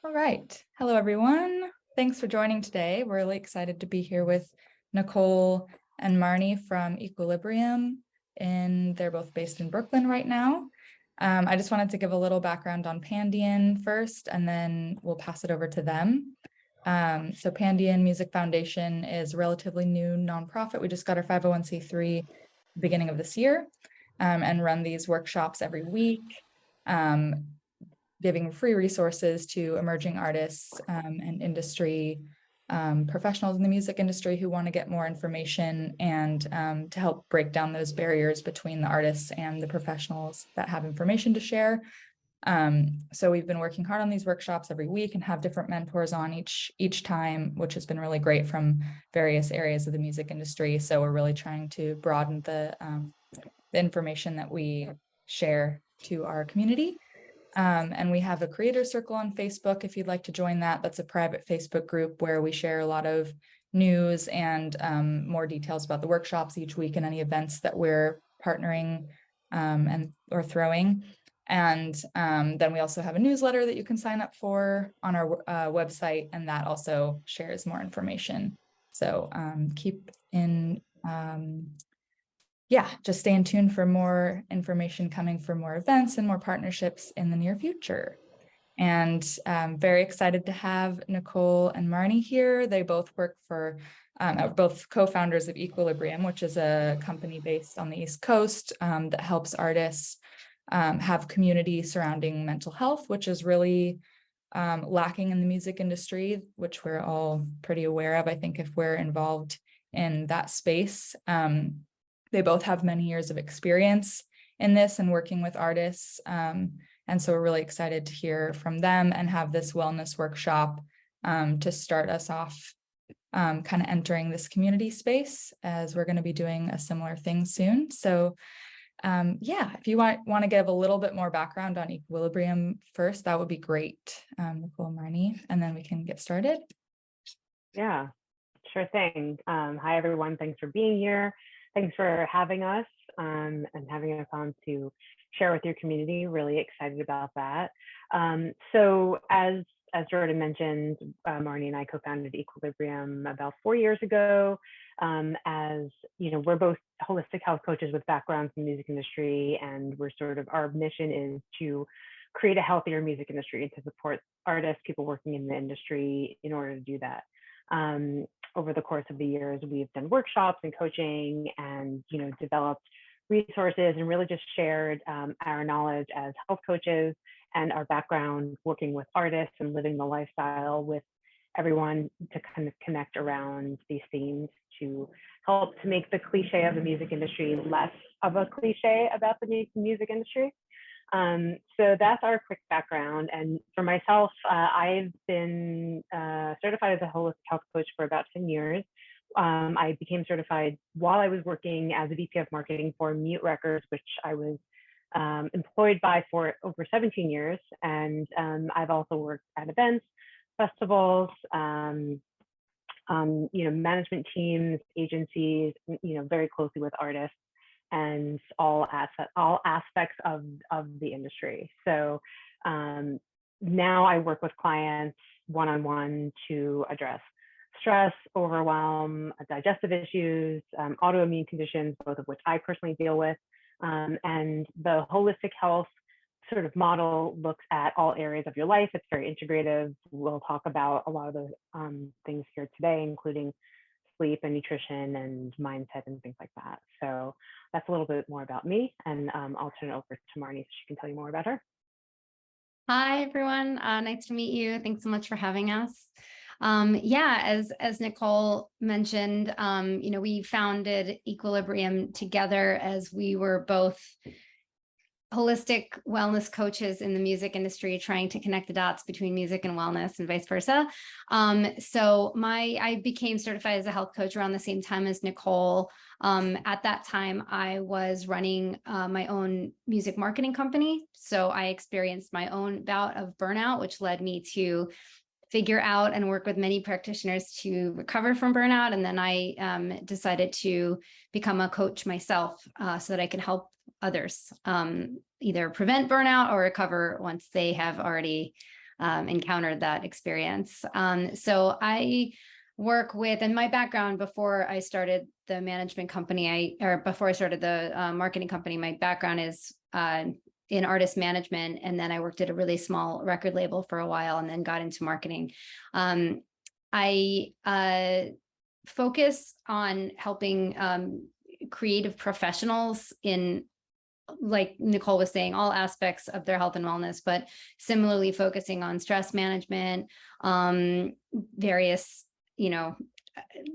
All right. Hello, everyone. Thanks for joining today. We're really excited to be here with Nicole and Marni from Equilibrium, and they're both based in Brooklyn right now. I just wanted to give a little background on Pandion first, and then we'll pass it over to them. So Pandion Music Foundation is a relatively new nonprofit. We just got our 501c3 beginning of this year, and run these workshops every week. Giving free resources to emerging artists and industry professionals in the music industry who want to get more information and to help break down those barriers between the artists and the professionals that have information to share. So we've been working hard on these workshops every week and have different mentors on each time, which has been really great from various areas of the music industry. So we're really trying to broaden the information that we share to our community. And we have a creator circle on Facebook if you'd like to join that. That's a private Facebook group where we share a lot of news and more details about the workshops each week and any events that we're partnering or throwing. And then we also have a newsletter that you can sign up for on our website, and that also shares more information. So keep in just stay in tune for more information coming for more events and more partnerships in the near future. And I'm very excited to have Nicole and Marni here. They both work for, both co-founders of Equilibrium, which is a company based on the East Coast that helps artists have community surrounding mental health, which is really lacking in the music industry, which we're all pretty aware of, I think, if we're involved in that space. They both have many years of experience in this and working with artists. And so we're really excited to hear from them and have this wellness workshop to start us off kind of entering this community space, as we're going to be doing a similar thing soon. So if you want to give a little bit more background on Equilibrium first, that would be great, Nicole and Marni, and then we can get started. Yeah, sure thing. Hi, everyone. Thanks for being here. Thanks for having us and having us on to share with your community. Really excited about that. So as Jordan mentioned, Marni and I co-founded Equilibrium about 4 years ago. As you know, we're both holistic health coaches with backgrounds in the music industry, and our mission is to create a healthier music industry and to support artists, people working in the industry in order to do that. Over the course of the years, we've done workshops and coaching and, developed resources and really just shared our knowledge as health coaches and our background working with artists and living the lifestyle with everyone to kind of connect around these themes to help to make the cliche of the music industry less of a cliche about the music industry. So that's our quick background. And for myself, I've been certified as a holistic health coach for about 10 years. I became certified while I was working as a VP of marketing for Mute Records, which I was employed by for over 17 years. And I've also worked at events, festivals, management teams, agencies, very closely with artists and all aspects of the industry. So now I work with clients one-on-one to address stress, overwhelm, digestive issues, autoimmune conditions, both of which I personally deal with. And the holistic health sort of model looks at all areas of your life. It's very integrative. We'll talk about a lot of the things here today, including sleep and nutrition and mindset and things like that. So that's a little bit more about me, and I'll turn it over to Marni so she can tell you more about her. Hi, everyone. Nice to meet you. Thanks so much for having us. As Nicole mentioned, we founded Equilibrium together as we were both holistic wellness coaches in the music industry, trying to connect the dots between music and wellness and vice versa. I became certified as a health coach around the same time as Nicole. At that time, I was running my own music marketing company. So I experienced my own bout of burnout, which led me to figure out and work with many practitioners to recover from burnout. And then I decided to become a coach myself so that I could help others either prevent burnout or recover once they have already encountered that experience. So I work with, and my background before I started the management company, before I started the marketing company, my background is in artist management. And then I worked at a really small record label for a while and then got into marketing. I focus on helping creative professionals in, like Nicole was saying, all aspects of their health and wellness, but similarly focusing on stress management, various,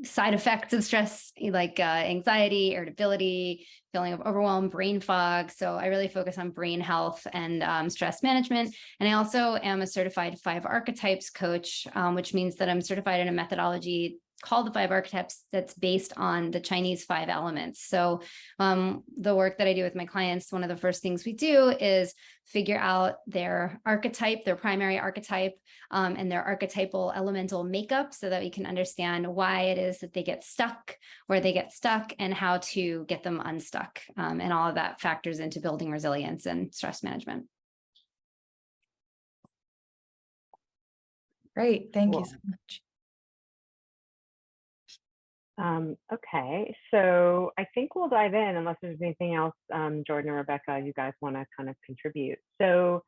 side effects of stress, like anxiety, irritability, feeling of overwhelm, brain fog. So I really focus on brain health and stress management. And I also am a certified 5 archetypes coach, which means that I'm certified in a methodology called the 5 archetypes that's based on the Chinese 5 elements. So the work that I do with my clients, one of the first things we do is figure out their archetype, their primary archetype, and their archetypal elemental makeup so that we can understand why it is that they get stuck, where they get stuck, and how to get them unstuck. And all of that factors into building resilience and stress management. Great. Thank you so much. Okay, so I think we'll dive in unless there's anything else, Jordan or Rebecca, you guys want to kind of contribute. So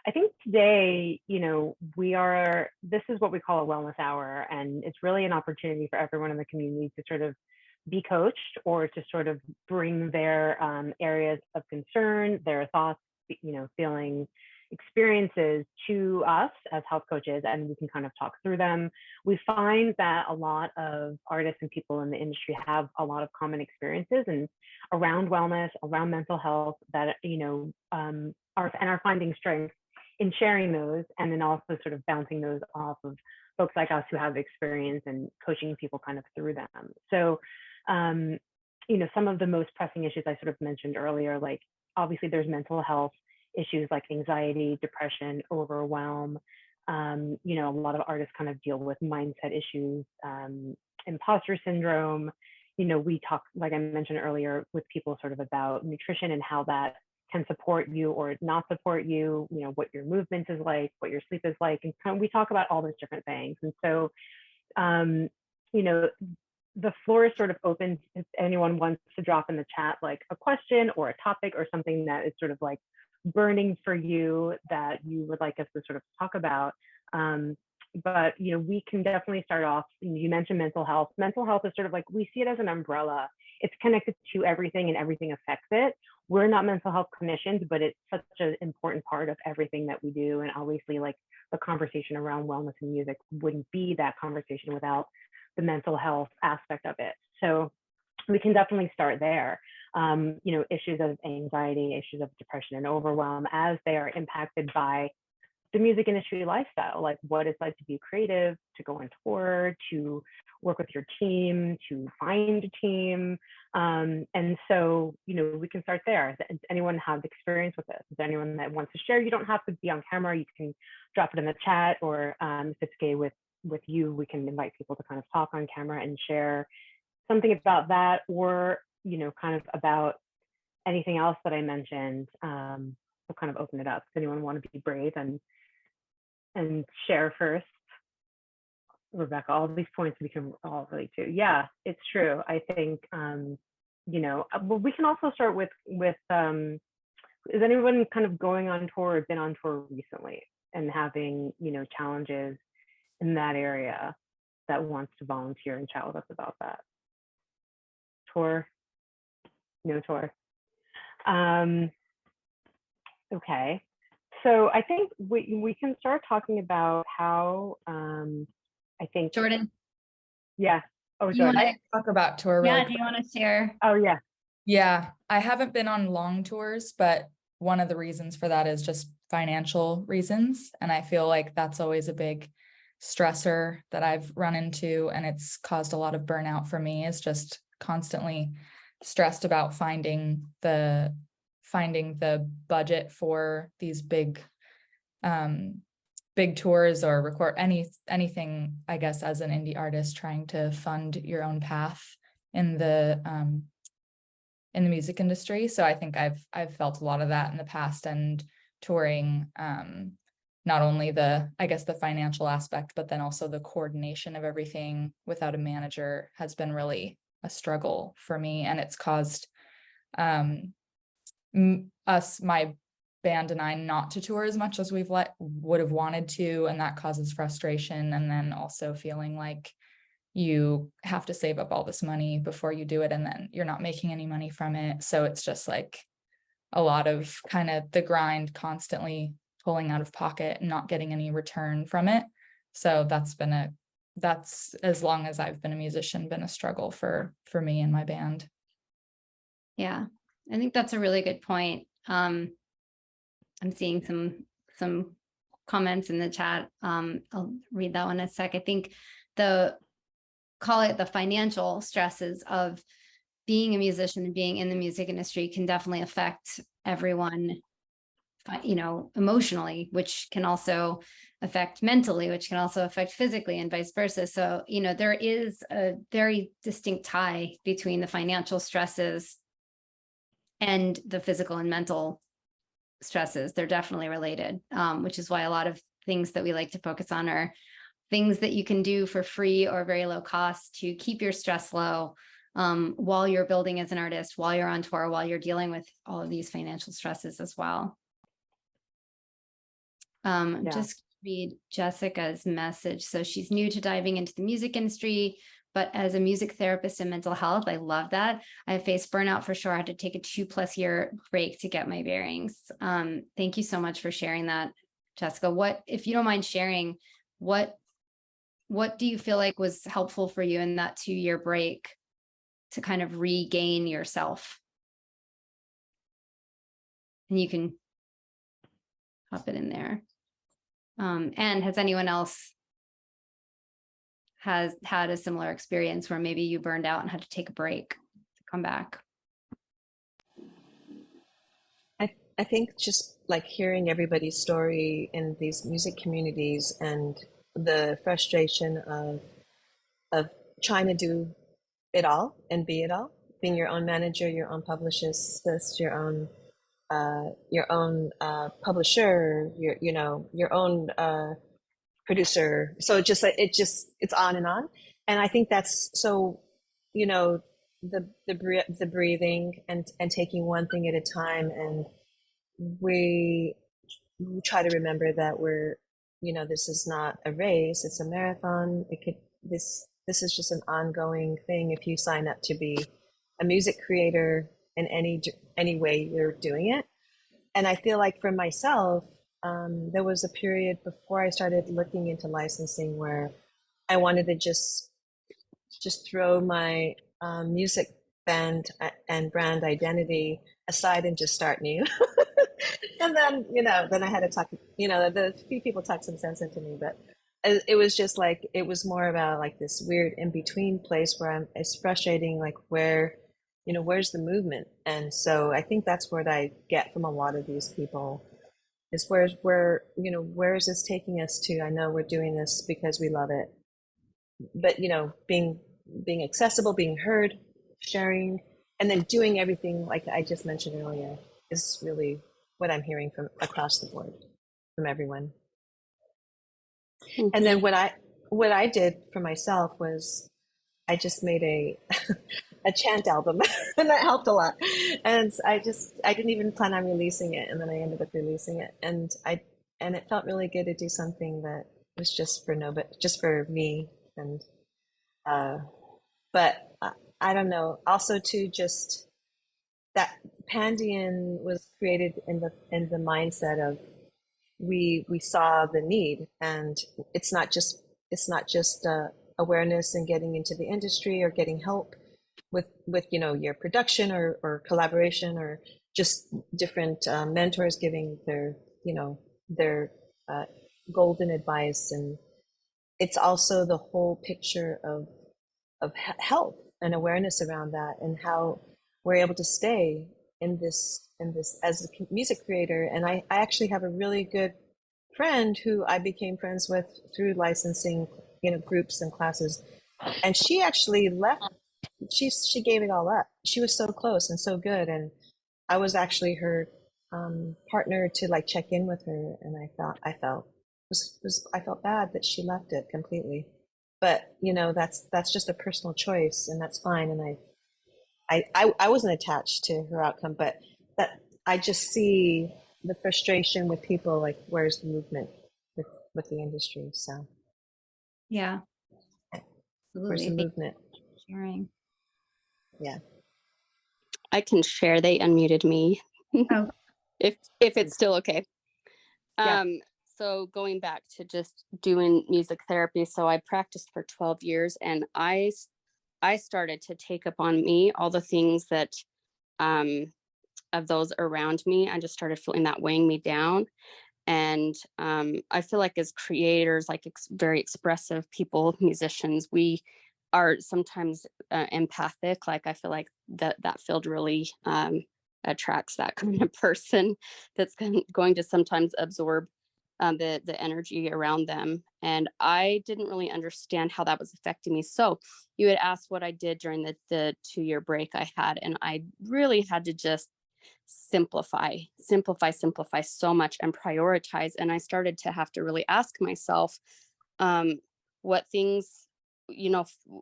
I think today, this is what we call a wellness hour, and it's really an opportunity for everyone in the community to sort of be coached or to sort of bring their areas of concern, their thoughts, feelings, experiences to us as health coaches, and we can kind of talk through them. We find that a lot of artists and people in the industry have a lot of common experiences and around wellness, around mental health that are finding strength in sharing those, and then also sort of bouncing those off of folks like us who have experience and coaching people kind of through them. So some of the most pressing issues I sort of mentioned earlier, like obviously there's mental health issues like anxiety, depression, overwhelm. A lot of artists kind of deal with mindset issues, imposter syndrome. We talk, like I mentioned earlier, with people sort of about nutrition and how that can support you or not support you, what your movement is like, what your sleep is like. And kind of, we talk about all those different things. And so, the floor is sort of open if anyone wants to drop in the chat, like a question or a topic or something that is sort of like burning for you that you would like us to sort of talk about. But we can definitely start off. You mentioned mental health. Mental health is sort of like, we see it as an umbrella. It's connected to everything and everything affects it. We're not mental health clinicians, but it's such an important part of everything that we do. And obviously, like, the conversation around wellness and music wouldn't be that conversation without the mental health aspect of it. So we can definitely start there. Issues of anxiety, issues of depression and overwhelm as they are impacted by the music industry lifestyle, like what it's like to be creative, to go on tour, to work with your team, to find a team. And so, we can start there. Does anyone have experience with this? Is there anyone that wants to share? You don't have to be on camera. You can drop it in the chat, or if it's okay with you, we can invite people to kind of talk on camera and share something about that, or kind of about anything else that I mentioned. We'll kind of open it up. Does anyone want to be brave and share first? Rebecca, all these points we can all relate to. Yeah, it's true. I think but we can also start with is anyone kind of going on tour or been on tour recently and having challenges in that area that wants to volunteer and chat with us about that? Tour? No tour. Okay, so I think we can start talking about how I think Jordan. Yeah. Oh, Jordan. I talk about tour. Really Yeah. Do you want to share? Oh, yeah. Yeah, I haven't been on long tours, but one of the reasons for that is just financial reasons. And I feel like that's always a big stressor that I've run into, and it's caused a lot of burnout for me, is just constantly stressed about finding the budget for these big tours or record anything, I guess, as an indie artist trying to fund your own path in the music industry. So I think I've felt a lot of that in the past, and touring not only the, I guess, the financial aspect, but then also the coordination of everything without a manager has been really a struggle for me. And it's caused my band and I not to tour as much as would have wanted to. And that causes frustration. And then also feeling like you have to save up all this money before you do it, and then you're not making any money from it. So it's just like a lot of kind of the grind, constantly pulling out of pocket and not getting any return from it. So that's as long as I've been a musician, been a struggle for me and my band. Yeah, I think that's a really good point. I'm seeing some comments in the chat. I'll read that one in a sec. I think call it the financial stresses of being a musician and being in the music industry can definitely affect everyone, emotionally, which can also affect mentally, which can also affect physically, and vice versa. So, there is a very distinct tie between the financial stresses and the physical and mental stresses. They're definitely related, which is why a lot of things that we like to focus on are things that you can do for free or very low cost to keep your stress low, while you're building as an artist, while you're on tour, while you're dealing with all of these financial stresses as well. Just read Jessica's message. So she's new to diving into the music industry, but as a music therapist in mental health, I love that. I faced burnout for sure. I had to take a 2+ year break to get my bearings. Thank you so much for sharing that, Jessica. If you don't mind sharing, what do you feel like was helpful for you in that 2-year break to kind of regain yourself? And you can pop it in there. And has anyone else has had a similar experience where maybe you burned out and had to take a break to come back? I think just like hearing everybody's story in these music communities and the frustration of trying to do it all and be it all, being your own manager, your own publicist, your own publisher, your own producer. So it's on and on. And I think that's so, the breathing and taking one thing at a time. And we try to remember that this is not a race, it's a marathon. This is just an ongoing thing. If you sign up to be a music creator in any way you're doing it. And I feel like for myself, there was a period before I started looking into licensing where I wanted to just throw my music band and brand identity aside and just start new. And then I had to talk, the few people talked some sense into me, but it was just like, it was more about like this weird in-between place where it's frustrating, like where's the movement? And so I think that's what I get from a lot of these people is where is this taking us to? I know we're doing this because we love it, but being accessible, being heard, sharing, and then doing everything like I just mentioned earlier is really what I'm hearing from across the board from everyone. And then what I did for myself was I just made a chant album and that helped a lot. And I didn't even plan on releasing it, and then I ended up releasing it, and it felt really good to do something that was just for me. And but I don't know, also too, just that Pandion was created in the mindset of we saw the need, and it's not just awareness and getting into the industry or getting help with your production or collaboration or just different mentors giving their golden advice. And it's also the whole picture of health and awareness around that, and how we're able to stay in this as a music creator. And I actually have a really good friend who I became friends with through licensing, groups and classes. And she actually left. She gave it all up. She was so close and so good. And I was actually her partner to like check in with her. And I felt I felt bad that she left it completely. But that's just a personal choice, and that's fine. And I wasn't attached to her outcome, but that I just see the frustration with people like, where's the movement with the industry? So Yeah, where's absolutely. the Thank you movement? for sharing. Yeah. I can share. They unmuted me. Oh. if it's still okay. Yeah. So going back to just doing music therapy, so I practiced for 12 years, and I started to take upon me all the things that of those around me. I just started feeling that weighing me down. And I feel like as creators, like very expressive people, musicians, we are sometimes empathic. Like I feel like that field really attracts that kind of person that's going to sometimes absorb the energy around them. And I didn't really understand how that was affecting me. So you had asked what I did during the 2-year break I had, and I really had to just simplify so much and prioritize. And I started to have to really ask myself what things,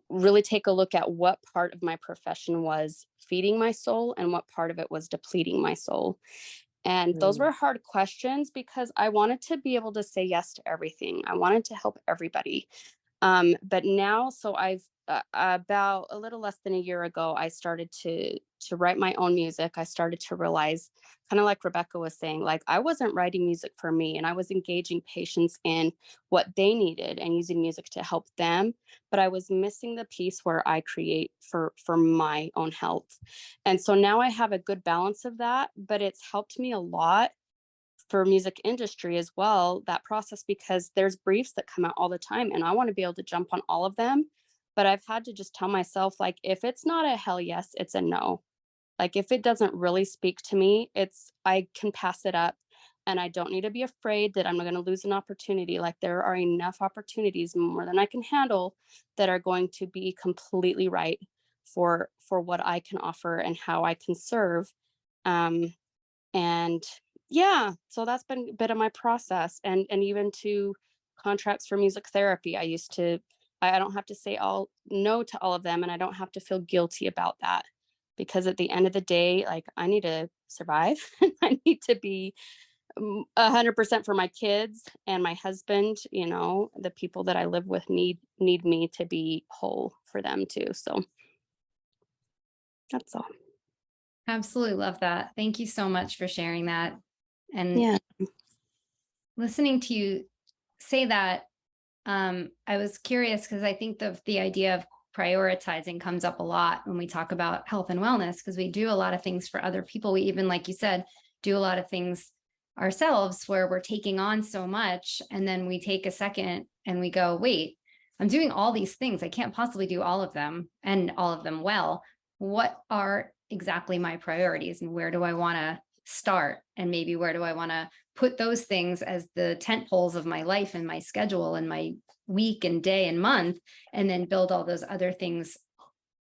really take a look at what part of my profession was feeding my soul and what part of it was depleting my soul. And those were hard questions because I wanted to be able to say yes to everything. I wanted to help everybody. But now, so I've about a little less than a year ago, I started to write my own music. I started to realize, kind of like Rebecca was saying, like I wasn't writing music for me, and I was engaging patients in what they needed and using music to help them. But I was missing the piece where I create for my own health. And so now I have a good balance of that, but it's helped me a lot for music industry as well, that process, because there's briefs that come out all the time and I want to be able to jump on all of them. But I've had to just tell myself, like, if it's not a hell yes, it's a no. Like if it doesn't really speak to me, I can pass it up, and I don't need to be afraid that I'm going to lose an opportunity. Like there are enough opportunities, more than I can handle, that are going to be completely right for what I can offer and how I can serve. And yeah, so that's been a bit of my process. And even to contracts for music therapy, I don't have to say all no to all of them, and I don't have to feel guilty about that, because at the end of the day, like I need to survive. I need to be 100% for my kids and my husband. The people that I live with need me to be whole for them too. So that's all. Absolutely love that. Thank you so much for sharing that. And Yeah. listening to you say that, I was curious because I think the idea of prioritizing comes up a lot when we talk about health and wellness, because we do a lot of things for other people. We even, like you said, do a lot of things ourselves where we're taking on so much, and then we take a second and we go, wait, I'm doing all these things. I can't possibly do all of them and all of them well. What are exactly my priorities, and where do I want to start? And maybe where do I want to put those things as the tent poles of my life and my schedule and my week and day and month, and then build all those other things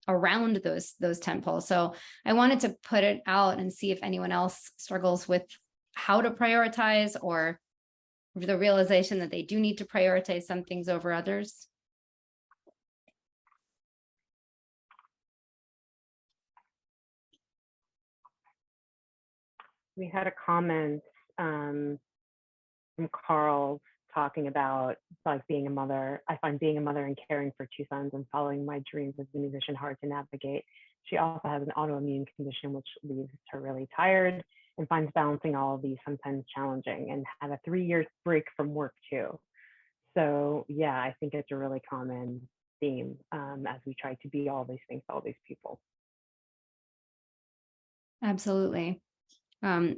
around those tent poles. So I wanted to put it out and see if anyone else struggles with how to prioritize, or the realization that they do need to prioritize some things over others. We had a comment from Carl talking about like being a mother. I find being a mother and caring for 2 sons and following my dreams as a musician hard to navigate. She also has an autoimmune condition, which leaves her really tired and finds balancing all of these sometimes challenging, and had a 3-year break from work too. So yeah, I think it's a really common theme as we try to be all these things to all these people. Absolutely.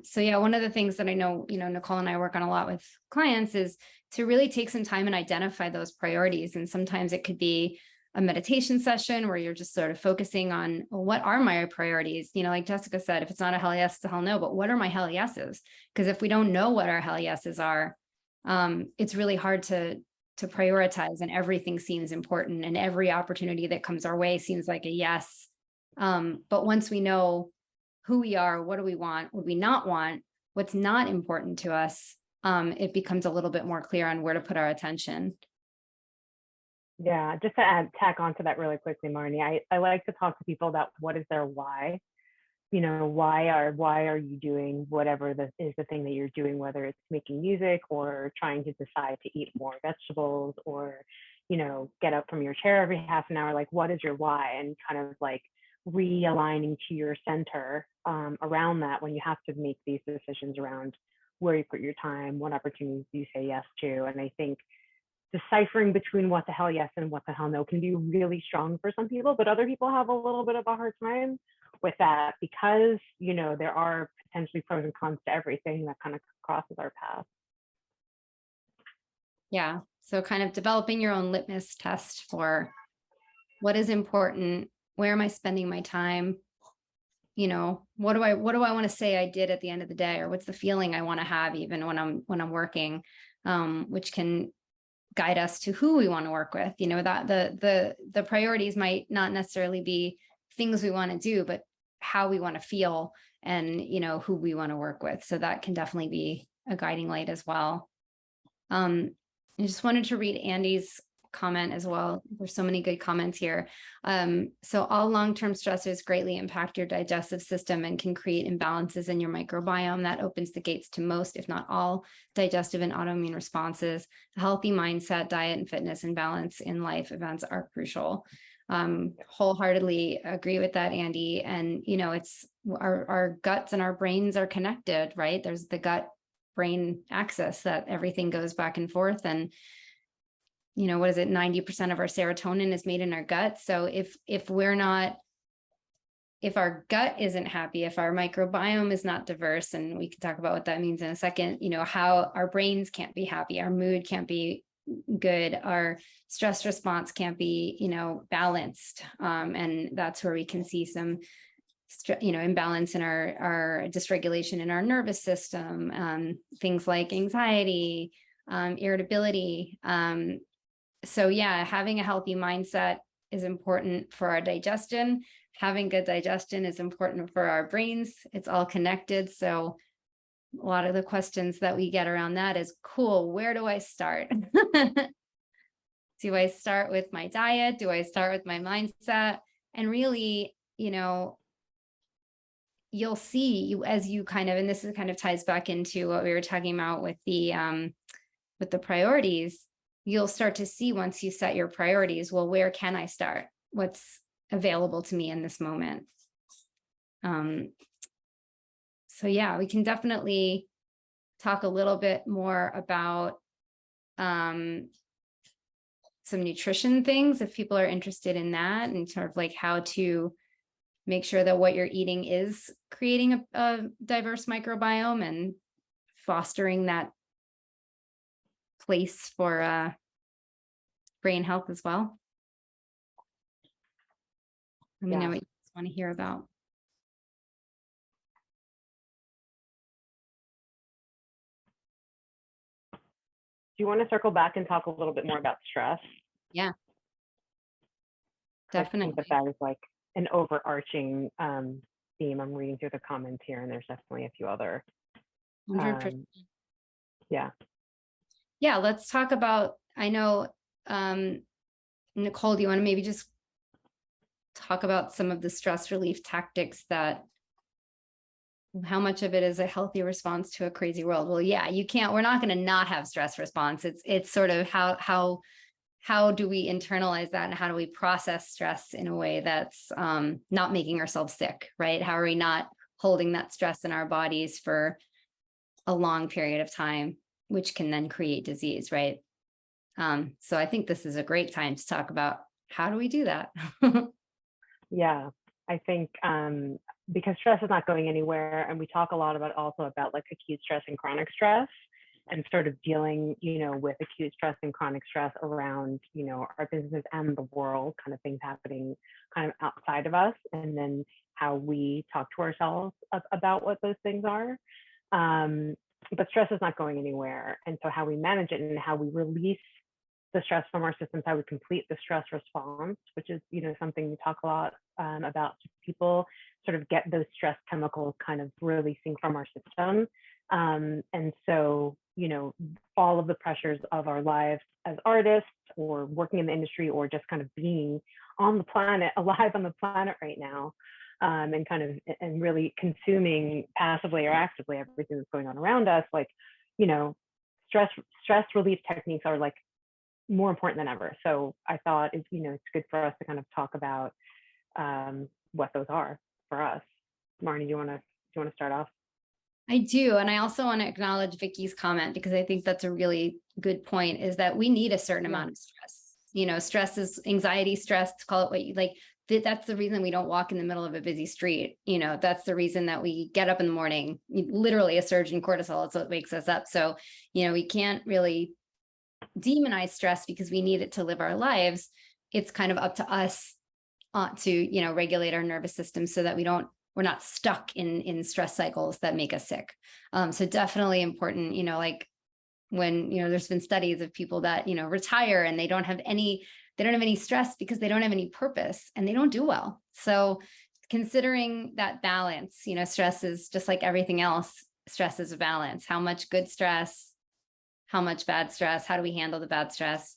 So yeah, one of the things that I know, Nicole and I work on a lot with clients is to really take some time and identify those priorities. And sometimes it could be a meditation session where you're just sort of focusing on, well, what are my priorities? Like Jessica said, if it's not a hell yes, it's a hell no, but what are my hell yeses? Because if we don't know what our hell yeses are, it's really hard to prioritize, and everything seems important, and every opportunity that comes our way seems like a yes. But once we know who we are, what do we want, what do we not want, what's not important to us, it becomes a little bit more clear on where to put our attention. Yeah, just to tack on to that really quickly, Marni, I like to talk to people about what is their why. You know, why are you doing whatever is the thing that you're doing, whether it's making music or trying to decide to eat more vegetables or, you know, get up from your chair every half an hour. Like, what is your why? And kind of like realigning to your center around that when you have to make these decisions around where you put your time, what opportunities you say yes to. And I think deciphering between what the hell yes and what the hell no can be really strong for some people, but other people have a little bit of a hard time with that because, you know, there are potentially pros and cons to everything that kind of crosses our path. Yeah. So kind of developing your own litmus test for what is important, where am I spending my time? You know, what do I want to say I did at the end of the day, or what's the feeling I want to have even when I'm working, which can guide us to who we want to work with. You know, that the priorities might not necessarily be things we want to do, but how we want to feel and, you know, who we want to work with. So that can definitely be a guiding light as well. I just wanted to read Andy's comment as well. There's so many good comments here. So all long-term stressors greatly impact your digestive system and can create imbalances in your microbiome. That opens the gates to most, if not all, digestive and autoimmune responses. A healthy mindset, diet, and fitness and balance in life events are crucial. Wholeheartedly agree with that, Andy. And, you know, it's our guts and our brains are connected, right? There's the gut brain axis that everything goes back and forth. And you know, what is it? 90% of our serotonin is made in our gut. So if our gut isn't happy, if our microbiome is not diverse, and we can talk about what that means in a second, you know, how our brains can't be happy, our mood can't be good, our stress response can't be, you know, balanced. And that's where we can see some, you know, imbalance in our dysregulation in our nervous system, things like anxiety, irritability, so yeah, having a healthy mindset is important for our digestion. Having good digestion is important for our brains. It's all connected. So a lot of the questions that we get around that is, cool, where do I start? Do I start with my diet? Do I start with my mindset? And really, you know, you'll see as you kind of, and this is kind of ties back into what we were talking about with the priorities. You'll start to see once you set your priorities, well, where can I start? What's available to me in this moment? So yeah, we can definitely talk a little bit more about some nutrition things if people are interested in that, and sort of like how to make sure that what you're eating is creating a diverse microbiome and fostering that place for brain health as well. Let me know what you want to hear about. Do you want to circle back and talk a little bit more about stress? Yeah, I definitely. think that is like an overarching theme. I'm reading through the comments here, and there's definitely a few other. 100%. Yeah, let's talk about, I know, Nicole, do you want to maybe just talk about some of the stress relief tactics, that how much of it is a healthy response to a crazy world? Well, yeah, we're not going to not have stress response. It's sort of how do we internalize that, and how do we process stress in a way that's not making ourselves sick, right? How are we not holding that stress in our bodies for a long period of time, which can then create disease, right? So I think this is a great time to talk about how do we do that? Yeah, I think because stress is not going anywhere, and we talk a lot about like acute stress and chronic stress, and sort of dealing, you know, with acute stress and chronic stress around, you know, our business and the world, kind of things happening kind of outside of us, and then how we talk to ourselves about what those things are. But stress is not going anywhere, and so how we manage it and how we release the stress from our systems, how we complete the stress response, which is, you know, something we talk a lot about. People sort of get those stress chemicals kind of releasing from our system. And so, you know, all of the pressures of our lives as artists or working in the industry or just kind of being on the planet, alive on the planet right now, and kind of, and really consuming passively or actively everything that's going on around us, like, you know, stress relief techniques are like more important than ever. So I thought it's, you know, it's good for us to kind of talk about what those are for us. Marni, do you want to start off? I do. And I also want to acknowledge Vicky's comment, because I think that's a really good point, is that we need a certain amount of stress. You know, stress is anxiety, stress, call it what you like. That's the reason we don't walk in the middle of a busy street. You know, that's the reason that we get up in the morning, literally a surge in cortisol. It's what wakes us up. So, you know, we can't really demonize stress because we need it to live our lives. It's kind of up to us to, you know, regulate our nervous system so that we're not stuck in stress cycles that make us sick. So definitely important, you know, like when, you know, there's been studies of people that, you know, retire and they don't have any stress because they don't have any purpose and they don't do well. So considering that balance, you know, stress is just like everything else. Stress is a balance. How much good stress, how much bad stress, how do we handle the bad stress?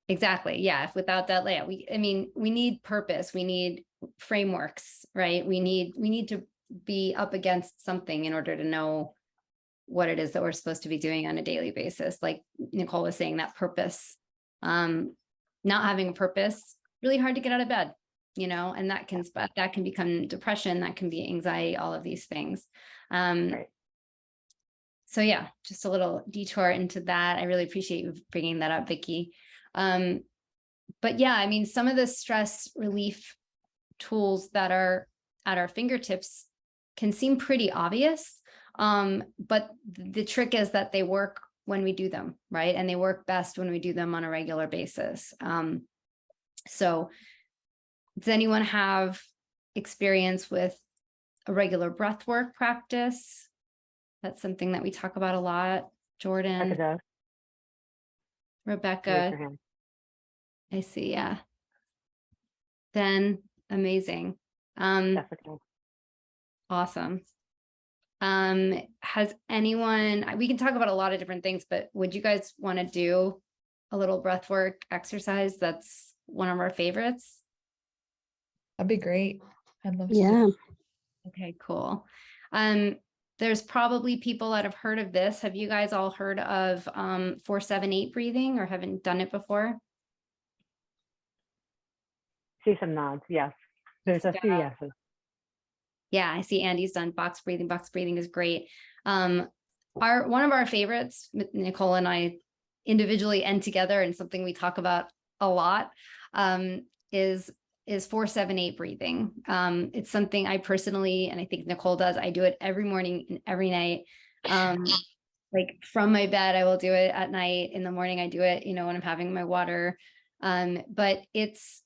Exactly. Yeah. If without that layout, we need purpose. We need frameworks, right? We need to be up against something in order to know what it is that we're supposed to be doing on a daily basis. Like Nicole was saying, that purpose, not having a purpose, really hard to get out of bed, you know, and that can become depression, that can be anxiety, all of these things. Right. So yeah, just a little detour into that. I really appreciate you bringing that up, Vicky. But yeah, I mean, some of the stress relief tools that are at our fingertips can seem pretty obvious. But the trick is that they work when we do them, right? And they work best when we do them on a regular basis. So does anyone have experience with a regular breath work practice? That's something that we talk about a lot. Jordan, Rebecca, I see. Yeah. Then amazing. Awesome. Has anyone, we can talk about a lot of different things, but would you guys want to do a little breath work exercise? That's one of our favorites. That'd be great. I'd love to. Yeah. Okay, cool. There's probably people that have heard of this. Have you guys all heard of 4-7-8 breathing or haven't done it before? See some nods. Yes. There's a few yeses. Yeah, I see Andy's done box breathing. Box breathing is great. One of our favorites, Nicole and I individually and together, and something we talk about a lot, is 4-7-8 breathing. It's something I personally, and I think Nicole does, I do it every morning and every night. Like from my bed, I will do it at night. In the morning, I do it, you know, when I'm having my water. But it's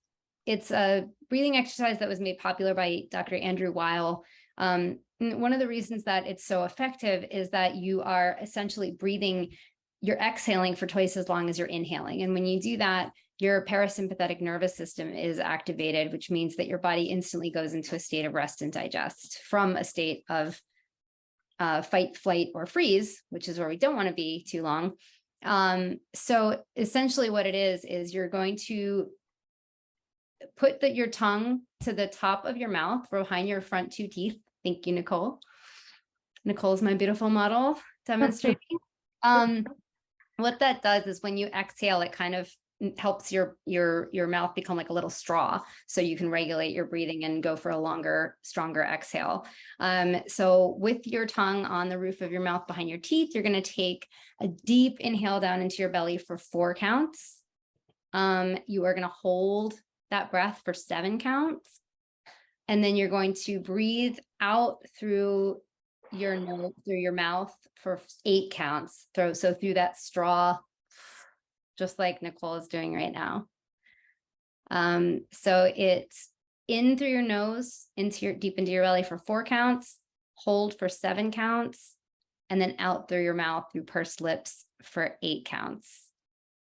a breathing exercise that was made popular by Dr. Andrew Weil. One of the reasons that it's so effective is that you are essentially you're exhaling for twice as long as you're inhaling. And when you do that, your parasympathetic nervous system is activated, which means that your body instantly goes into a state of rest and digest from a state of fight, flight, or freeze, which is where we don't want to be too long. So essentially what it is you're going to put your tongue to the top of your mouth behind your front 2 teeth. Thank you, Nicole. Nicole's my beautiful model demonstrating. What that does is when you exhale, it kind of helps your mouth become like a little straw, so you can regulate your breathing and go for a longer, stronger exhale. So with your tongue on the roof of your mouth behind your teeth, you're going to take a deep inhale down into your belly for 4 counts. You are going to hold that breath for 7 counts. And then you're going to breathe out through your nose, through your mouth for 8 counts. So through that straw, just like Nicole is doing right now. So it's in through your nose, deep into your belly for 4 counts, hold for 7 counts, and then out through your mouth through pursed lips for 8 counts.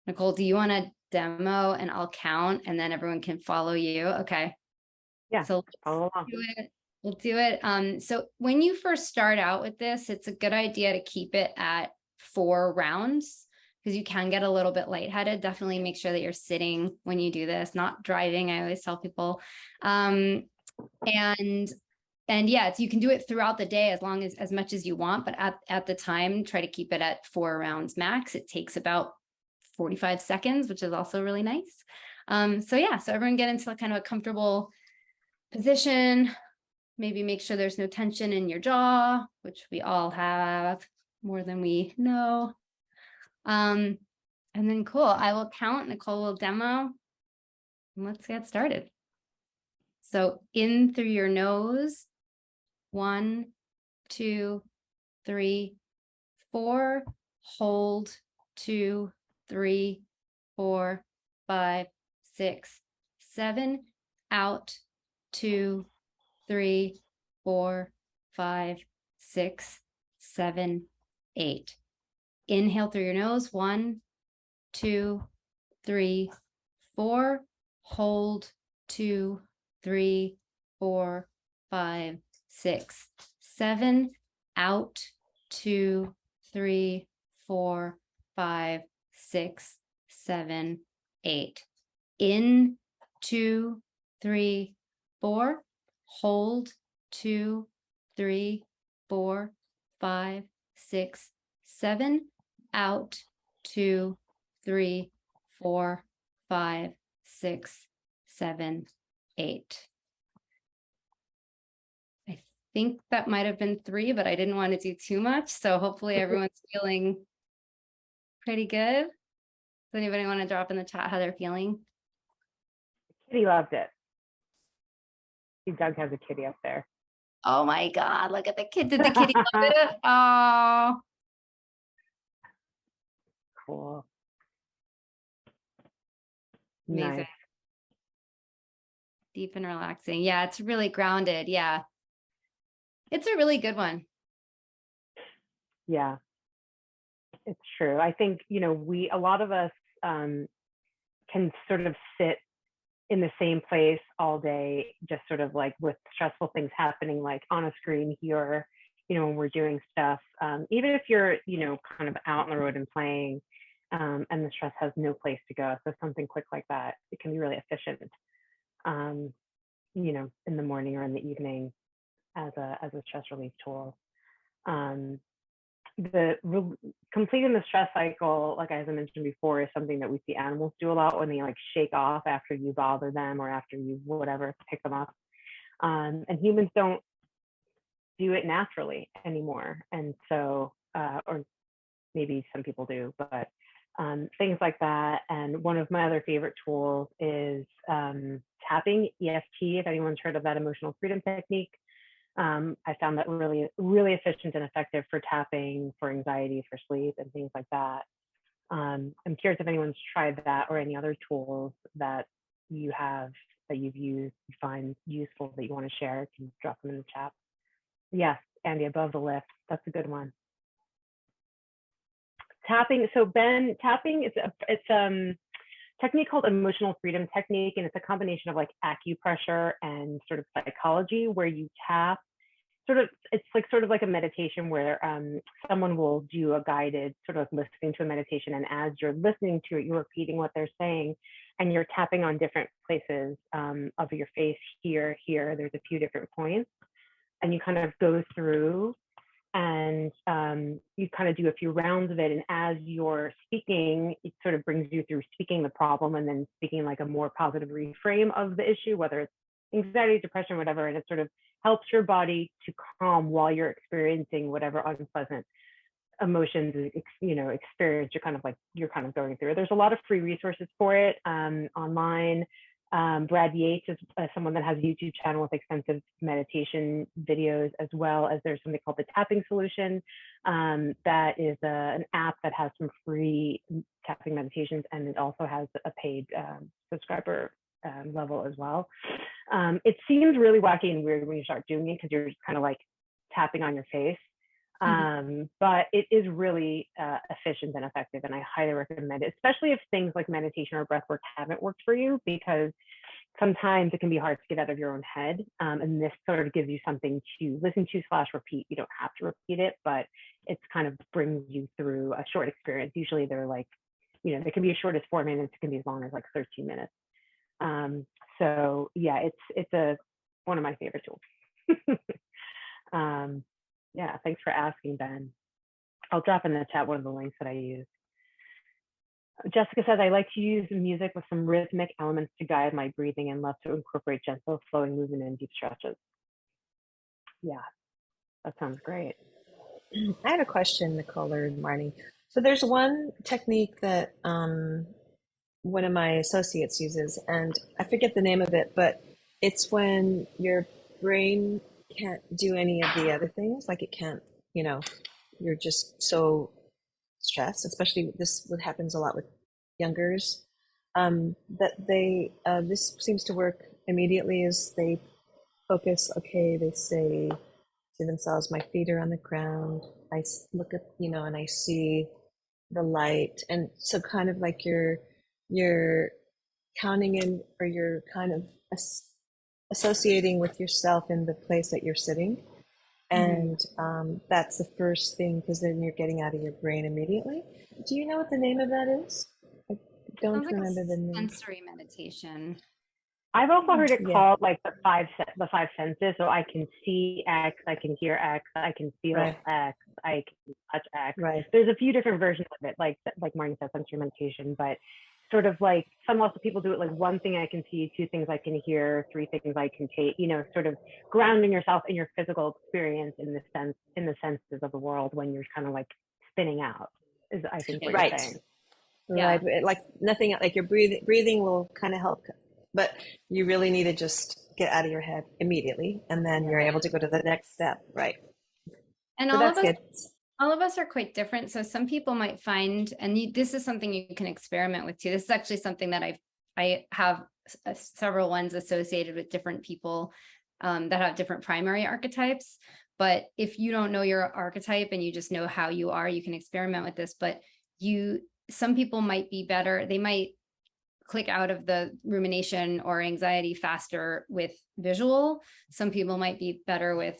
Nicole, do you want to demo and I'll count and then everyone can follow you? Okay. Yeah. So follow along. do it We'll do it. So when you first start out with this, it's a good idea to keep it at 4 rounds because you can get a little bit lightheaded. Definitely make sure that you're sitting when you do this, not driving. I always tell people. And yeah, you can do it throughout the day as much as you want, but at the time, try to keep it at 4 rounds max. It takes about 45 seconds, which is also really nice. So yeah, so everyone get into kind of a comfortable position. Maybe make sure there's no tension in your jaw, which we all have more than we know. And then cool, I will count, Nicole will demo, and let's get started. So in through your nose, 1, 2, 3, 4, hold, 2, 3, 4, 5, 6, 7, out, 2, 3, 4, 5, 6, 7, 8. Inhale through your nose, 1, 2, 3, 4, hold, 2, 3, 4, 5, 6, 7, out, 2, 3, 4, 5, 6, 7, 8. In, 2, 3, 4, hold, 2, 3, 4, 5, 6, 7, out, 2, 3, 4, 5, 6, 7, 8. I think that might have been 3, but I didn't want to do too much. So hopefully everyone's feeling pretty good. Does anybody want to drop in the chat how they're feeling? Kitty loved it. See, Doug has a kitty up there. Oh my God, look at the kid. Did the kitty love it? Oh, Cool. amazing. Nice. Deep and relaxing. Yeah, it's really grounded. Yeah. It's a really good one. Yeah, it's true. I think, a lot of us can sort of sit in the same place all day, just sort of like with stressful things happening, like on a screen here, when we're doing stuff, even if you're, kind of out on the road and playing, and the stress has no place to go. So something quick like that, it can be really efficient, in the morning or in the evening as a stress relief tool. Completing the stress cycle, like as I mentioned before, is something that we see animals do a lot when they like shake off after you bother them or after you whatever pick them up, and humans don't do it naturally anymore. And so or maybe some people do, but things like that. And one of my other favorite tools is tapping, EFT, if anyone's heard of that emotional freedom technique. I found that really, really efficient and effective for tapping, for anxiety, for sleep, and things like that. I'm curious if anyone's tried that or any other tools that you have that you've used, you find useful that you want to share. You can drop them in the chat. Yes, Andy, above the lift. That's a good one. Tapping. So Ben, tapping is it's technique called emotional freedom technique, and it's a combination of like acupressure and sort of psychology, where you tap. It's sort of like a meditation where someone will do a guided sort of listening to a meditation, and as you're listening to it, you're repeating what they're saying, and you're tapping on different places of your face. Here, there's a few different points, and you kind of go through and you kind of do a few rounds of it. And as you're speaking, it sort of brings you through speaking the problem and then speaking like a more positive reframe of the issue, whether it's anxiety, depression, whatever. And it sort of helps your body to calm while you're experiencing whatever unpleasant emotions, experience you're kind of going through. There's a lot of free resources for it online. Brad Yates is someone that has a YouTube channel with extensive meditation videos, as well as there's something called the Tapping Solution. That is an app that has some free tapping meditations, and it also has a paid subscriber level as well. It seems really wacky and weird when you start doing it because you're just kind of like tapping on your face. But it is really efficient and effective, and I highly recommend it, especially if things like meditation or breath work haven't worked for you, because sometimes it can be hard to get out of your own head. And this sort of gives you something to listen to / repeat. You don't have to repeat it, but it's kind of brings you through a short experience. Usually they're like, you know, they can be as short as 4 minutes. It can be as long as like 13 minutes. So yeah, it's one of my favorite tools. Yeah, thanks for asking, Ben. I'll drop in the chat one of the links that I use. Jessica says, I like to use music with some rhythmic elements to guide my breathing and love to incorporate gentle flowing movement and deep stretches. Yeah, that sounds great. I had a question, Nicole or Marnie. So there's one technique that one of my associates uses, and I forget the name of it, but it's when your brain can't do any of the other things, like it can't, you know, you're just so stressed, especially what happens a lot with youngers, that they, this seems to work immediately as they focus, okay, they say to themselves, my feet are on the ground, I look up, you know, and I see the light. And so kind of like you're counting in, or you're kind of associating with yourself in the place that you're sitting. And that's the first thing, because then you're getting out of your brain immediately. Do you know what the name of that is? I don't Sounds like remember the a name. sensory meditation. I've also heard it Yeah. called like the five senses. So I can see X, I can hear X, I can feel Right. X, I can touch X. Right. There's a few different versions of it, like Marnie said, sensory meditation, but sort of like some also people do it like 1 thing I can see, 2 things I can hear, 3 things I can take, you know, sort of grounding yourself in your physical experience in the senses of the world when you're kind of like spinning out, is I think what Right. you're saying. Right. Like nothing, like your breathing will kind of help, but you really need to just get out of your head immediately, and then you're able to go to the next step. Right. And So all that's of us, good. all of us are quite different. So some people might find, and this is something you can experiment with too. This is actually something that I have several ones associated with different people that have different primary archetypes. But if you don't know your archetype and you just know how you are, you can experiment with this. But some people might be better. They might click out of the rumination or anxiety faster with visual. Some people might be better with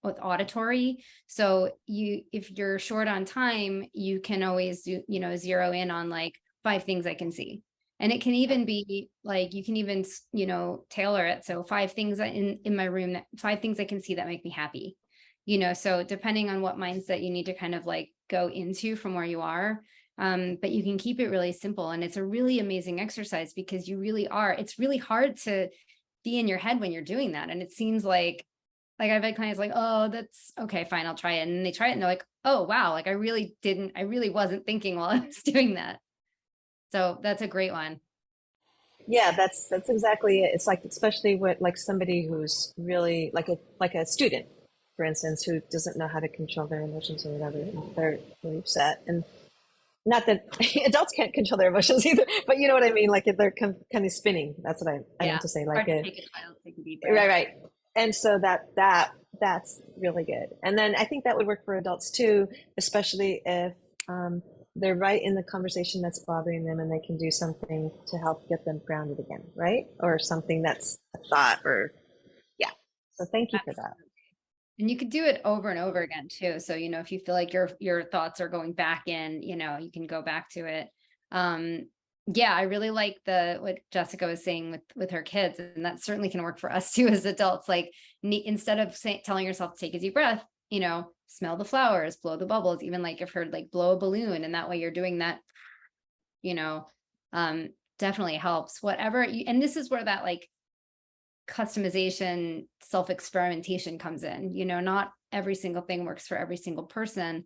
auditory. So if you're short on time, you can always do, you know, zero in on like 5 things I can see. And it can even be like, you can even, you know, tailor it. So 5 things in my room, 5 things I can see that make me happy, you know, so depending on what mindset you need to kind of like go into from where you are. But you can keep it really simple, and it's a really amazing exercise because you really are, it's really hard to be in your head when you're doing that. And it seems like I've had clients like, oh, that's okay, fine, I'll try it. And they try it and they're like, oh, wow, like I really wasn't thinking while I was doing that. So that's a great one. Yeah, that's exactly it. It's like, especially with like somebody who's really like a student, for instance, who doesn't know how to control their emotions or whatever, and they're really upset. And not that adults can't control their emotions either, but you know what I mean? Like they're kind of spinning. That's what I meant to say. Like right. And so that's really good. And then I think that would work for adults too, especially if they're right in the conversation that's bothering them, and they can do something to help get them grounded again, right? Or something that's a thought, or yeah. So thank you for that. And you could do it over and over again too. So, you know, if you feel like your thoughts are going back in, you know, you can go back to it. Yeah, I really like what Jessica was saying with her kids, and that certainly can work for us too as adults. Like instead of telling yourself to take a deep breath, you know, smell the flowers, blow the bubbles, even like I've heard like blow a balloon, and that way you're doing that, you know, definitely helps. And this is where that like customization, self-experimentation comes in. You know, not every single thing works for every single person.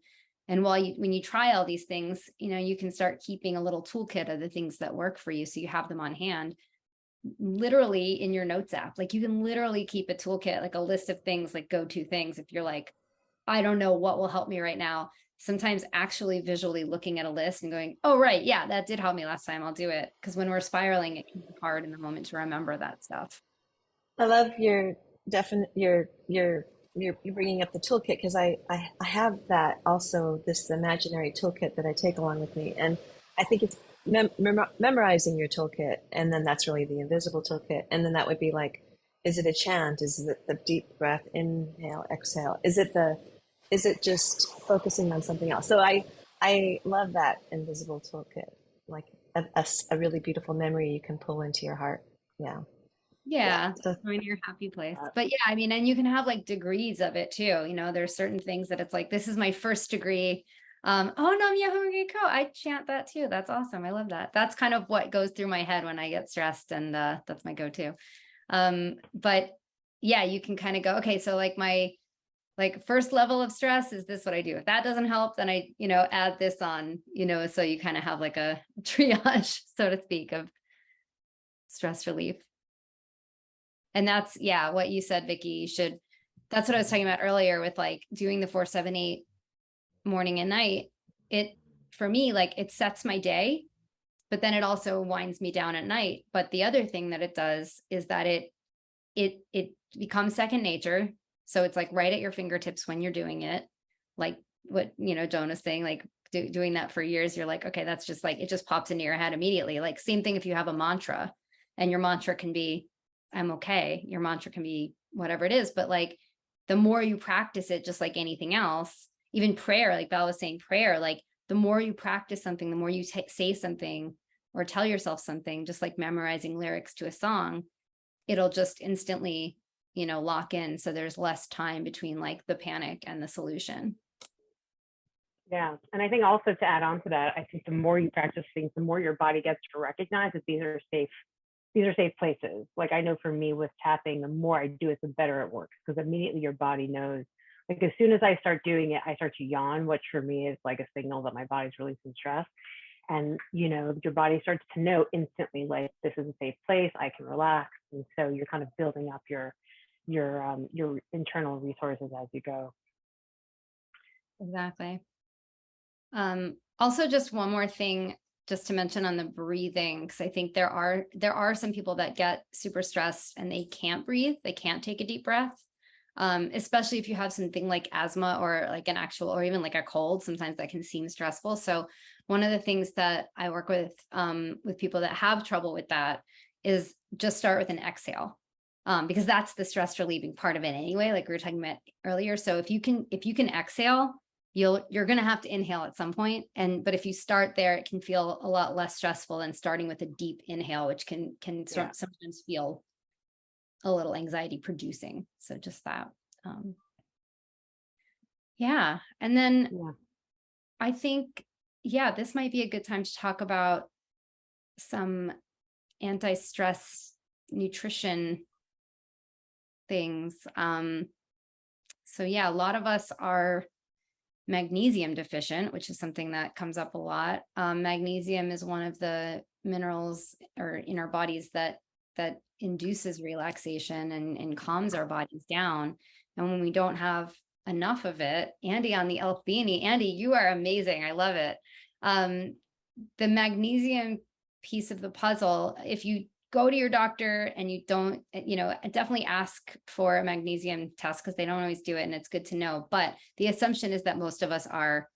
And when you try all these things, you know, you can start keeping a little toolkit of the things that work for you. So you have them on hand, literally in your notes app. Like you can literally keep a toolkit, like a list of things, like go-to things. If you're like, I don't know what will help me right now. Sometimes actually visually looking at a list and going, oh, right, yeah, that did help me last time, I'll do it. Because when we're spiraling, it can be hard in the moment to remember that stuff. I love your you're bringing up the toolkit, because I have that also, this imaginary toolkit that I take along with me, and I think memorizing your toolkit, and then that's really the invisible toolkit, and then that would be like, is it a chant? Is it the deep breath, inhale, exhale? Is it just focusing on something else? So I love that invisible toolkit, like a really beautiful memory you can pull into your heart. Yeah. Yeah, So find your happy place. But yeah, I mean, and you can have like degrees of it too. You know, there's certain things that it's like, this is my first degree. Oh no, Miyahoo, I chant that too. That's awesome. I love that. That's kind of what goes through my head when I get stressed, and that's my go-to. But yeah, you can kind of go, okay, so like my first level of stress is this what I do. If that doesn't help, then I, add this on, so you kind of have like a triage, so to speak, of stress relief. And that's, yeah, what you said, Vicky, that's what I was talking about earlier with like doing the 4-7-8 morning and night. For me, like it sets my day, but then it also winds me down at night. But the other thing that it does is that it becomes second nature. So it's like right at your fingertips when you're doing it. Like what, Jonah's saying, like doing that for years, you're like, okay, that's just like, it just pops into your head immediately. Like same thing if you have a mantra, and your mantra can be, I'm okay. Your mantra can be whatever it is, but like the more you practice it, just like anything else, even prayer, like Val was saying, prayer, like the more you practice something, the more you say something or tell yourself something, just like memorizing lyrics to a song, it'll just instantly, lock in. So there's less time between like the panic and the solution. Yeah. And I think also to add on to that, I think the more you practice things, the more your body gets to recognize that these are safe places. Like I know for me with tapping, the more I do it, the better it works, because immediately your body knows. Like as soon as I start doing it, I start to yawn, which for me is like a signal that my body's releasing stress. And your body starts to know instantly, like this is a safe place, I can relax. And so you're kind of building up your internal resources as you go. Exactly. Also, just one more thing, just to mention on the breathing, because I think there are some people that get super stressed and they can't breathe, they can't take a deep breath, especially if you have something like asthma or like an actual, or even like a cold. Sometimes that can seem stressful. So one of the things that I work with people that have trouble with that is just start with an exhale, because that's the stress relieving part of it anyway, like we were talking about earlier. So if you can exhale, you're going to have to inhale at some point. But if you start there, it can feel a lot less stressful than starting with a deep inhale, which can sometimes feel a little anxiety producing. So just that. Yeah. And then I think, this might be a good time to talk about some anti-stress nutrition things. So a lot of us are magnesium deficient, which is something that comes up a lot. Magnesium is one of the minerals in our bodies that induces relaxation and calms our bodies down. And when we don't have enough of it, Andy on the L-theanine, Andy, you are amazing. I love it. The magnesium piece of the puzzle, if you go to your doctor and you don't, definitely ask for a magnesium test, because they don't always do it, and it's good to know. But the assumption is that most of us are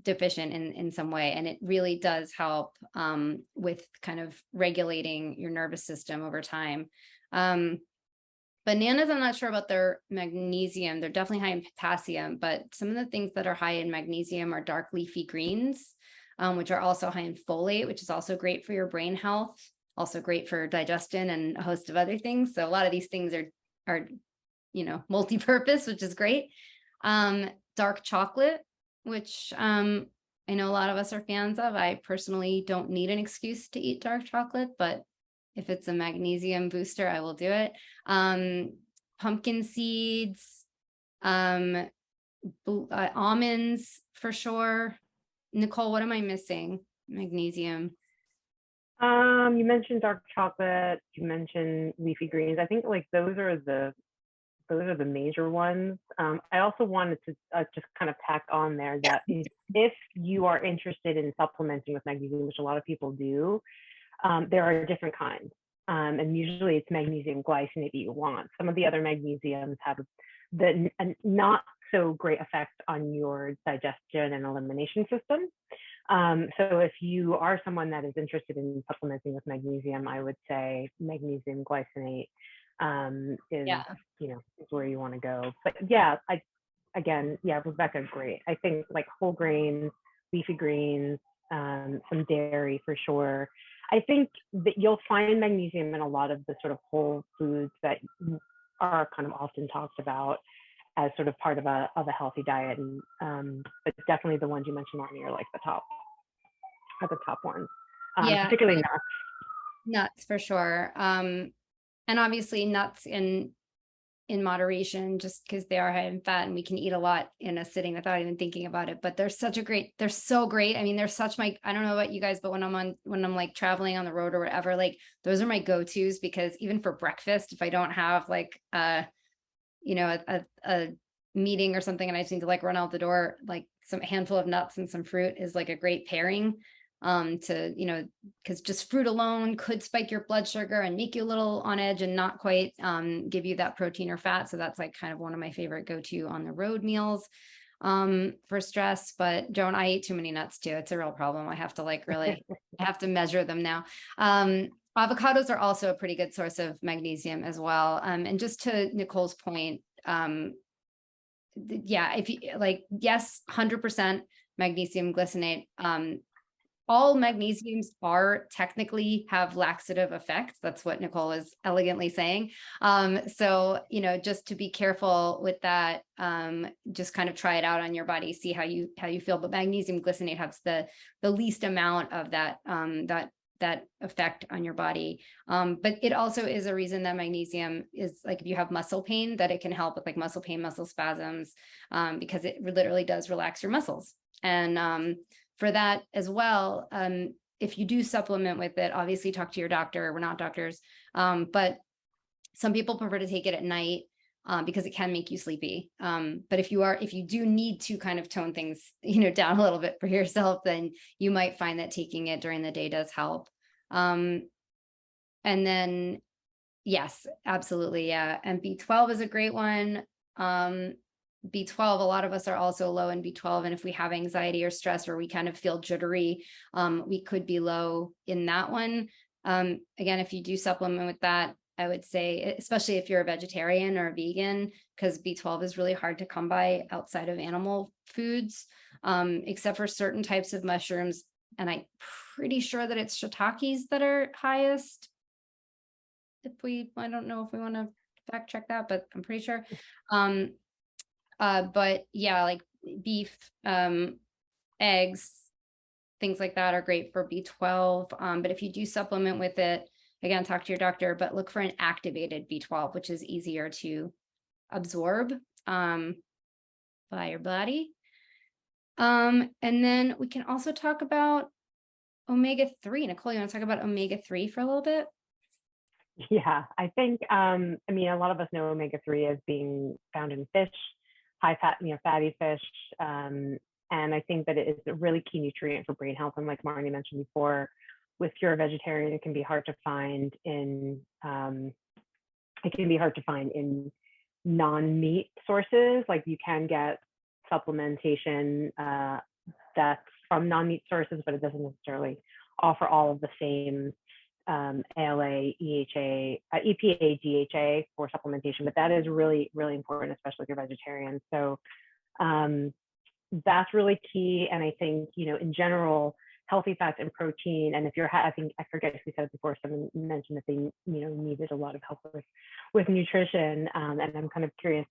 deficient in some way, and it really does help with kind of regulating your nervous system over time. Bananas, I'm not sure about their magnesium. They're definitely high in potassium, but some of the things that are high in magnesium are dark leafy greens, which are also high in folate, which is also great for your brain health, also great for digestion and a host of other things. So a lot of these things are multi-purpose, which is great. Dark chocolate, which I know a lot of us are fans of. I personally don't need an excuse to eat dark chocolate, but if it's a magnesium booster, I will do it. Pumpkin seeds, almonds for sure. Nicole, what am I missing? Magnesium. You mentioned dark chocolate, you mentioned leafy greens. I think like those are the major ones. I also wanted to just kind of tack on there that if you are interested in supplementing with magnesium, which a lot of people do, there are different kinds. And usually it's magnesium glycinate that you want. Some of the other magnesiums have a not so great effect on your digestion and elimination system. So if you are someone that is interested in supplementing with magnesium, I would say magnesium glycinate is, Yeah. is where you want to go. But yeah, Rebecca, great. I think like whole grains, leafy greens, some dairy for sure. I think that you'll find magnesium in a lot of the sort of whole foods that are kind of often talked about as sort of part of a healthy diet. And but definitely the ones you mentioned, Marni, are like the top ones, Yeah. particularly nuts. Nuts for sure. And obviously nuts in moderation, just because they are high in fat and we can eat a lot in a sitting without even thinking about it. But they're so great. I mean, they're such I don't know about you guys, but when I'm like traveling on the road or whatever, like those are my go-tos, because even for breakfast, if I don't have like a meeting or something and I just need to like run out the door, like some handful of nuts and some fruit is like a great pairing. Because just fruit alone could spike your blood sugar and make you a little on edge and not quite give you that protein or fat. So that's like kind of one of my favorite go-to on the road meals for stress. But Joan, I eat too many nuts too. It's a real problem. I have to like really, I have to measure them now. Avocados are also a pretty good source of magnesium as well. And just to Nicole's point, if you like, yes, 100% magnesium glycinate. All magnesiums are technically have laxative effects. That's what Nicole is elegantly saying. So, just to be careful with that, just kind of try it out on your body, see how you feel. But magnesium glycinate has the least amount of that effect on your body. But it also is a reason that magnesium is like, if you have muscle pain, that it can help with like muscle pain, muscle spasms, because it literally does relax your muscles. And for that as well, if you do supplement with it, obviously talk to your doctor. We're not doctors, but some people prefer to take it at night because it can make you sleepy. But if you do need to kind of tone things, down a little bit for yourself, then you might find that taking it during the day does help. And then, yes, absolutely, yeah. And B12 is a great one. B12, a lot of us are also low in B12. And if we have anxiety or stress, or we kind of feel jittery, we could be low in that one. Again, if you do supplement with that, I would say, especially if you're a vegetarian or a vegan, because B12 is really hard to come by outside of animal foods, except for certain types of mushrooms. And I'm pretty sure that it's shiitakes that are highest. I don't know if we want to fact check that, but I'm pretty sure. But yeah, like beef, eggs, things like that are great for B12. But if you do supplement with it, again, talk to your doctor, but look for an activated B12, which is easier to absorb by your body. And then we can also talk about omega-3. Nicole, you want to talk about omega-3 for a little bit? Yeah, I think, a lot of us know omega-3 as being found in fish, high fat, fatty fish. And I think that it is a really key nutrient for brain health. And like Marni mentioned before, if you're a vegetarian, it can be hard to find in non-meat sources. Like you can get supplementation that's from non-meat sources, but it doesn't necessarily offer all of the same ALA, EHA, EPA, DHA for supplementation, but that is really, really important, especially if you're vegetarian. So that's really key. And I think, in general, healthy fats and protein. And if you're, I forget if we said it before, someone mentioned that they, needed a lot of help with nutrition. And I'm kind of curious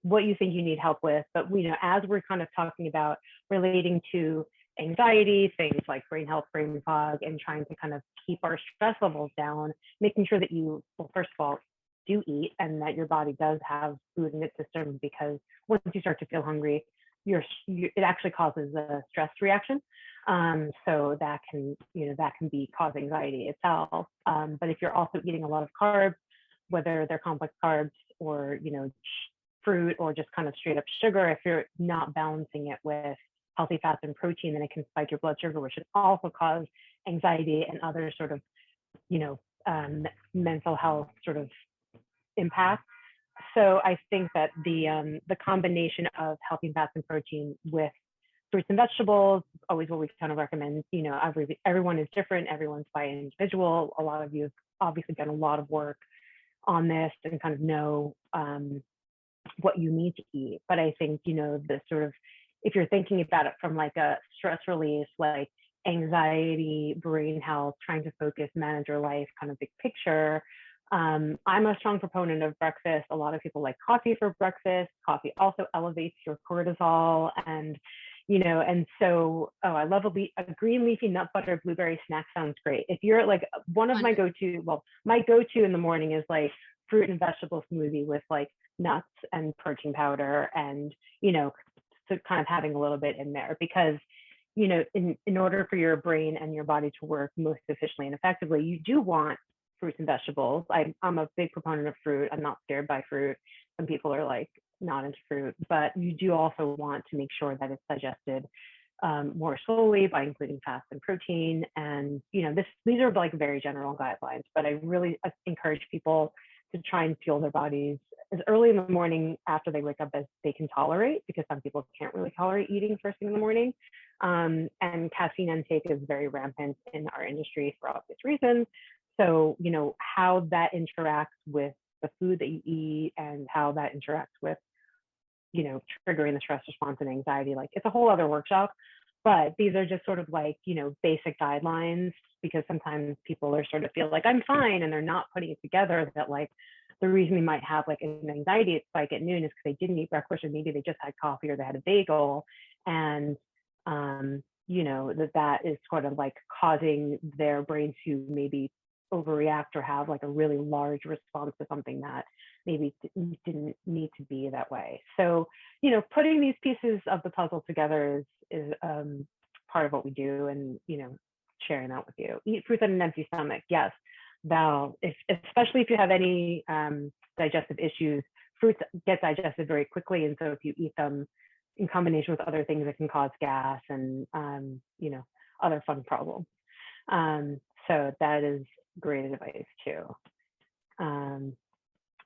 what you think you need help with. But, as we're kind of talking about relating to anxiety, things like brain health, brain fog, and trying to kind of keep our stress levels down, making sure that you, well, first of all, do eat and that your body does have food in its system, because once you start to feel hungry, it actually causes a stress reaction. So that can cause anxiety itself. But if you're also eating a lot of carbs, whether they're complex carbs or, fruit or just kind of straight up sugar, if you're not balancing it with healthy fats and protein, then it can spike your blood sugar, which should also cause anxiety and other sort of, mental health sort of impacts. So I think that the combination of healthy fats and protein with fruits and vegetables, always what we kind of recommend. You know, everyone is different. Everyone's by individual. A lot of you have obviously done a lot of work on this and kind of know what you need to eat. But I think, you know, the sort of, if you're thinking about it from like a stress release, like anxiety, brain health, trying to focus, manage your life, kind of big picture. I'm a strong proponent of breakfast. A lot of people like coffee for breakfast. Coffee also elevates your cortisol, and you know, and so, oh, I love a green leafy nut butter blueberry snack sounds great. If you're like, one of my go-to, well, my go-to in the morning is like fruit and vegetable smoothie with like nuts and protein powder, and you know, so kind of having a little bit in there, because you know, in order for your brain and your body to work most efficiently and effectively, you do want fruits and vegetables. I'm a big proponent of fruit. I'm not scared by fruit. Some people are like not into fruit, but you do also want to make sure that it's digested more slowly by including fats and protein. And you know, these are like very general guidelines, but I really encourage people to try and fuel their bodies as early in the morning after they wake up as they can tolerate, because some people can't really tolerate eating first thing in the morning. And caffeine intake is very rampant in our industry for obvious reasons. So, you know, how that interacts with the food that you eat and how that interacts with, you know, triggering the stress response and anxiety, like it's a whole other workshop. But these are just sort of like, you know, basic guidelines, because sometimes people are sort of feel like I'm fine and they're not putting it together that like the reason they might have like an anxiety spike at noon is because they didn't eat breakfast, or maybe they just had coffee or they had a bagel. And, you know, that is sort of like causing their brain to maybe overreact or have like a really large response to something that maybe didn't need to be that way. So, you know, putting these pieces of the puzzle together is part of what we do, and, you know, sharing that with you. Eat fruits on an empty stomach. Yes, Val, especially if you have any digestive issues, fruits get digested very quickly. And so if you eat them in combination with other things, it can cause gas and, you know, other fun problems. So that is great advice too.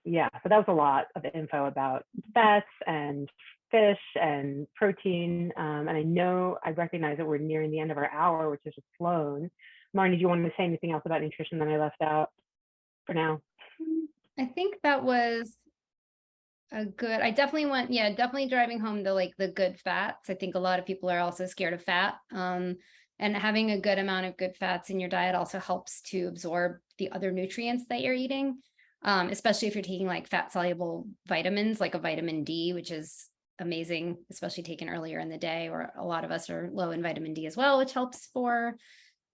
Yeah, so that was a lot of info about fats and fish and protein. And I recognize that we're nearing the end of our hour, which has just flown. Marni, do you want to say anything else about nutrition that I left out for now? I think that was a good, I definitely went, yeah, definitely driving home to like the good fats. I think a lot of people are also scared of fat. And having a good amount of good fats in your diet also helps to absorb the other nutrients that you're eating, especially if you're taking like fat soluble vitamins, like a vitamin D, which is amazing, especially taken earlier in the day, or a lot of us are low in vitamin D as well, which helps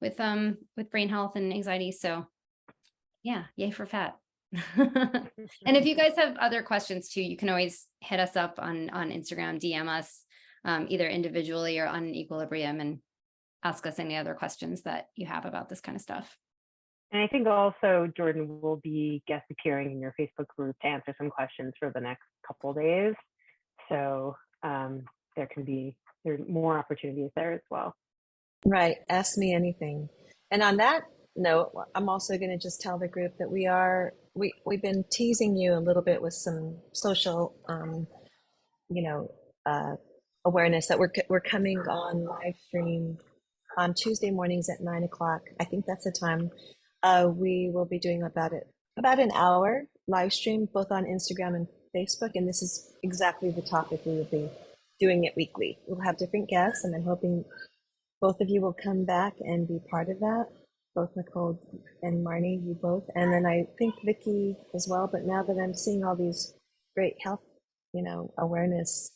with brain health and anxiety. So yeah, yay for fat. And if you guys have other questions too, you can always hit us up on Instagram, DM us either individually or on Equilibrium, and ask us any other questions that you have about this kind of stuff. And I think also Jordan will be guest appearing in your Facebook group to answer some questions for the next couple of days. So there are more opportunities there as well. Right. Ask me anything. And on that note, I'm also going to just tell the group that we've been teasing you a little bit with some social, you know, awareness that we're coming on live stream on Tuesday mornings at 9 o'clock. I think that's the time. We will be doing about an hour live stream, both on Instagram and Facebook. And this is exactly the topic we will be doing it weekly. We'll have different guests, and I'm hoping both of you will come back and be part of that. Both Nicole and Marni, you both. And then I think Vicky as well. But now that I'm seeing all these great health, you know, awareness,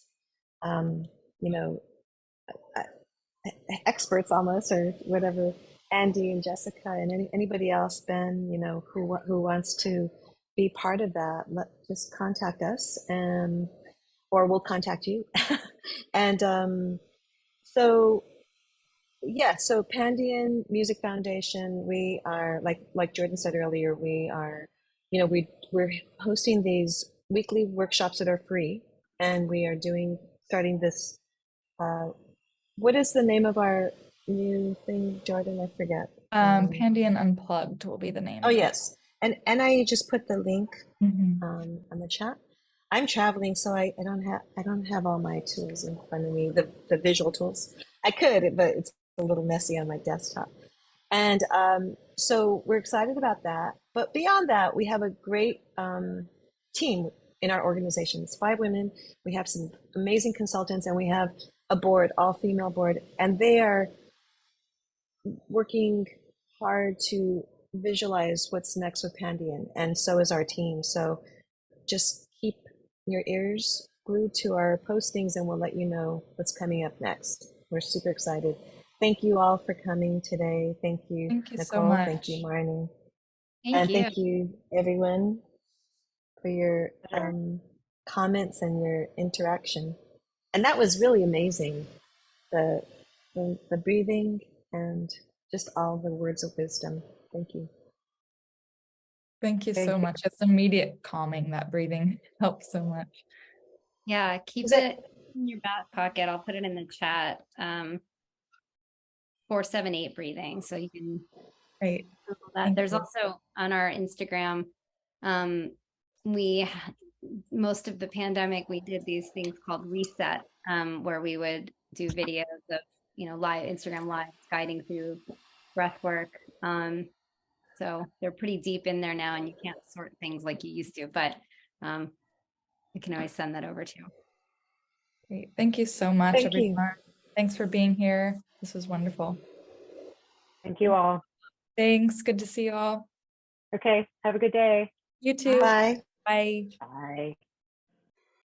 you know, experts almost, or whatever, Andy and Jessica and anybody else, Ben, you know, who wants to be part of that, just contact us, and or we'll contact you. And so yeah, so Pandion Music Foundation, we are like Jordan said earlier, we are, you know, we're hosting these weekly workshops that are free, and we are starting this. What is the name of our new thing, Jordan? I forget. Pandion Unplugged will be the name. Oh yes, and I just put the link Mhm. on the chat. I'm traveling, so I don't have all my tools in front of me, the visual tools. I could, but it's a little messy on my desktop. And so we're excited about that. But beyond that, we have a great team in our organization. It's 5 women. We have some amazing consultants, and we have a board, all female board, and they are working hard to visualize what's next with Pandion, and so is our team. So just keep your ears glued to our postings, and we'll let you know what's coming up next. We're super excited. Thank you all for coming today. Thank you, Thank you so Nicole. much. Thank you, Marni. Thank And you. thank you, everyone, for your comments and your interaction. And that was really amazing. The, the breathing and just all the words of wisdom. Thank you. Thank you Thank so you. much. It's immediate calming. That breathing helps so much. Yeah, keep Is it in your back pocket. I'll put it in the chat. 478 breathing, so you can Great. Google that. Thank There's you. also on our Instagram, most of the pandemic, we did these things called reset, where we would do videos of, live Instagram live guiding through breath work. So they're pretty deep in there now, and you can't sort things like you used to, but I can always send that over to you. Great. Thank you so much, Thank everyone. you. Thanks for being here. This was wonderful. Thank you all. Thanks. Good to see you all. Okay, have a good day. You too. Bye. Bye. Bye.